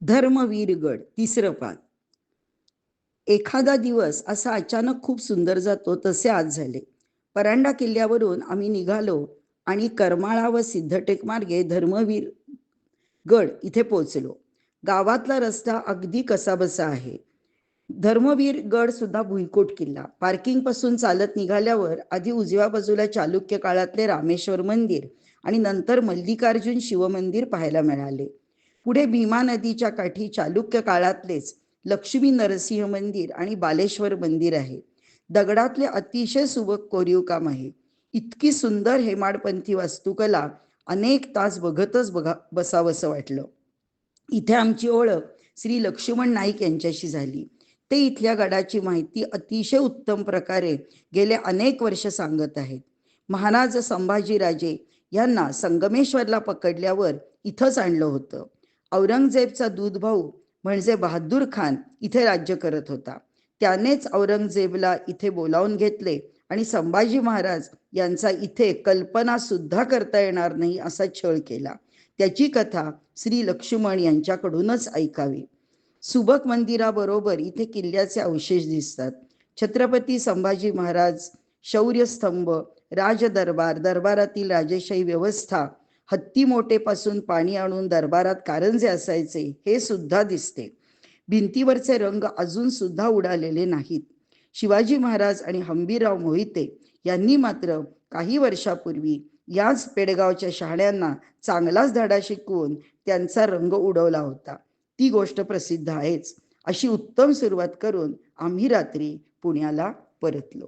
धर्मवीरगड तिसरं पान. एखादा दिवस असा अचानक खूप सुंदर जातो तसे आज झाले. परांडा किल्ल्यावरून आम्ही निघालो आणि करमाळा व सिद्धटेक मार्गे धर्मवीर गड इथे पोहोचलो. गावातला रस्ता अगदी कसाबसा आहे. धर्मवीर गड सुद्धा भुईकोट किल्ला. पार्किंग पासून चालत निघाल्यावर आधी उजव्या बाजूला चालुक्य काळातले रामेश्वर मंदिर आणि नंतर मल्लिकार्जुन शिवमंदिर पाहायला मिळाले. पुढे भीमा नदीच्या काठी चालुक्य काळातलेच लक्ष्मी नरसिंह मंदिर आणि बालेश्वर मंदिर आहे. दगडातले अतिशय सुबक कोरीव काम आहे. इतकी सुंदर हेमाडपंथी वास्तुकला अनेक तास बघतच बसावंसं वाटलं. इथे आमची ओळख श्री लक्ष्मण नाईक यांच्याशी झाली. ते इथल्या गडाची माहिती अतिशय उत्तम प्रकारे गेले अनेक वर्ष सांगत आहेत. महाराज संभाजीराजे यांना संगमेश्वरला पकडल्यावर इथंच आणलं होतं. औरंगजेबचा दूध भाऊ म्हणजे बहादूर खान इथे राज्य करत होता. त्यानेच औरंगजेबला इथे बोलावून घेतले आणि संभाजी महाराज यांचा इथे कल्पना सुद्धा करता येणार नाही असा छळ केला. त्याची कथा श्री लक्ष्मण यांच्याकडूनच ऐकावी. सुबक मंदिराबरोबर इथे किल्ल्याचे अवशेष दिसतात. छत्रपती संभाजी महाराज, शौर्यस्तंभ, राजदरबार, दरबारातील राजेशाही व्यवस्था, हत्ती मोठेपासून पाणी आणून दरबारात कारंजे असायचे हे सुद्धा दिसते. भिंतीवरचे रंग अजून सुद्धा उडालेले नाहीत. शिवाजी महाराज आणि हंबीरराव मोहिते यांनी मात्र काही वर्षापूर्वी याच पेडगावच्या शहाण्यांना चांगलाच धडा शिकवून त्यांचा रंग उडवला होता. ती गोष्ट प्रसिद्ध आहेच. अशी उत्तम सुरुवात करून आम्ही रात्री पुण्याला परतलो.